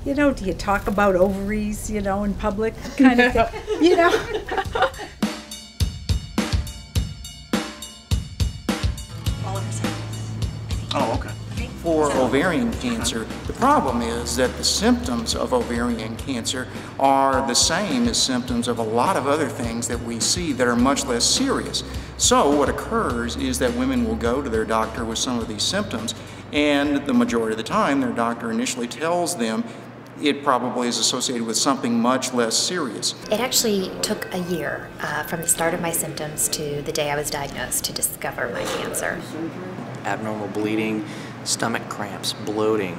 You know, do you talk about ovaries, you know, in public kind of thing, you know? Oh, okay. For ovarian cancer, the problem is that the symptoms of ovarian cancer are the same as symptoms of a lot of other things that we see that are much less serious. So what occurs is that women will go to their doctor with some of these symptoms, and the majority of the time their doctor initially tells them it probably is associated with something much less serious. It actually took a year from the start of my symptoms to the day I was diagnosed to discover my cancer. Abnormal bleeding, stomach cramps, bloating,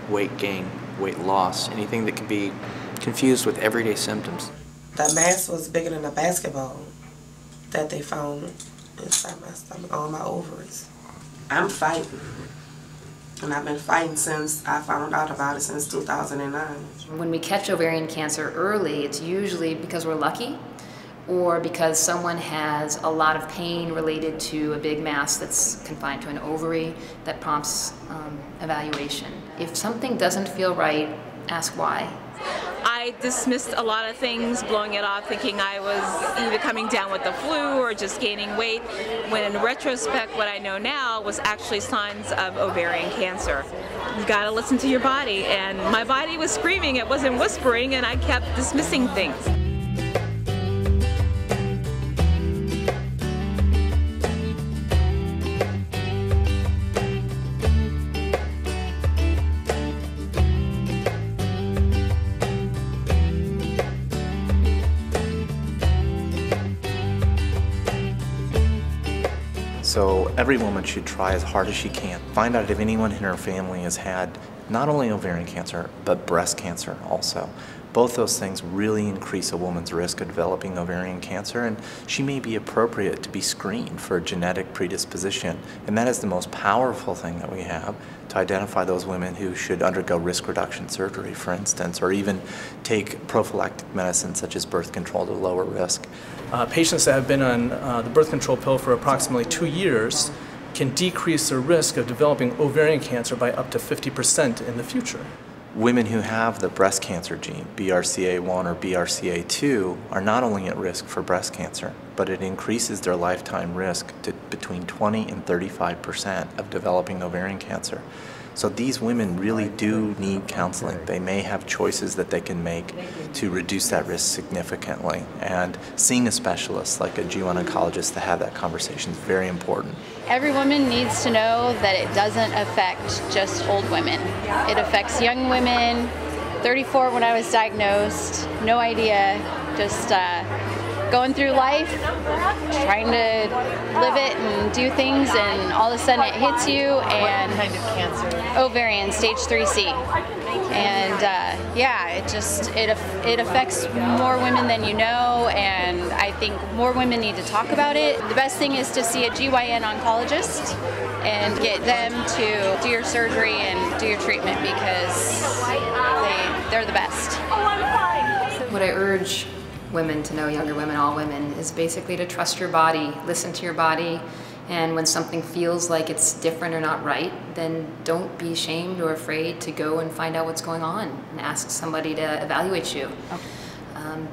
weight gain, weight loss, anything that can be confused with everyday symptoms. The mass was bigger than a basketball that they found inside my stomach, on my ovaries. I'm fighting, and I've been fighting since I found out about it since 2009. When we catch ovarian cancer early, it's usually because we're lucky, or because someone has a lot of pain related to a big mass that's confined to an ovary that prompts evaluation. If something doesn't feel right, ask why. I dismissed a lot of things, blowing it off, thinking I was either coming down with the flu or just gaining weight, when in retrospect what I know now was actually signs of ovarian cancer. You gotta listen to your body, and my body was screaming, it wasn't whispering, and I kept dismissing things. So every woman should try as hard as she can. Find out if anyone in her family has had not only ovarian cancer, but breast cancer also. Both those things really increase a woman's risk of developing ovarian cancer, and she may be appropriate to be screened for a genetic predisposition. And that is the most powerful thing that we have to identify those women who should undergo risk reduction surgery, for instance, or even take prophylactic medicines such as birth control to lower risk. Patients that have been on the birth control pill for approximately 2 years can decrease their risk of developing ovarian cancer by up to 50% in the future. Women who have the breast cancer gene, BRCA1 or BRCA2, are not only at risk for breast cancer, but it increases their lifetime risk to between 20 and 35% of developing ovarian cancer. So these women really do need counseling. They may have choices that they can make to reduce that risk significantly. And seeing a specialist like a GYN oncologist to have that conversation is very important. Every woman needs to know that it doesn't affect just old women. It affects young women. 34 when I was diagnosed, no idea, just going through life, trying to live it and do things, and all of a sudden it hits you. And what kind of cancer? Ovarian, stage 3C. And yeah, it affects more women than you know, and I think more women need to talk about it. The best thing is to see a GYN oncologist and get them to do your surgery and do your treatment, because they're the best. What I urge women to know, younger women, all women, is basically to trust your body, listen to your body, and when something feels like it's different or not right, then don't be ashamed or afraid to go and find out what's going on and ask somebody to evaluate you. Okay.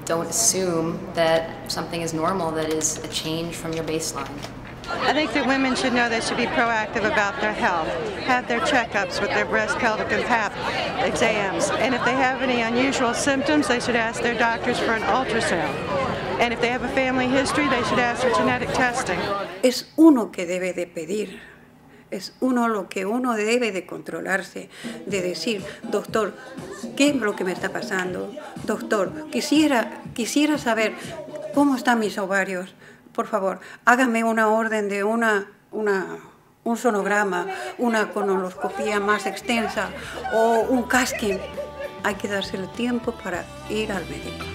Don't assume that something is normal that is a change from your baseline. I think that women should know they should be proactive about their health, have their checkups with their breast, pelvic, and pap exams, and if they have any unusual symptoms, they should ask their doctors for an ultrasound. And if they have a family history, they should ask for genetic testing. Es uno que debe de pedir, es uno lo que uno debe de controlarse, de decir, doctor, ¿qué es lo que me está pasando? Doctor, quisiera saber cómo están mis ovarios. Por favor, hágame una orden de un sonograma, una colonoscopía más extensa o un casting. Hay que darse el tiempo para ir al médico.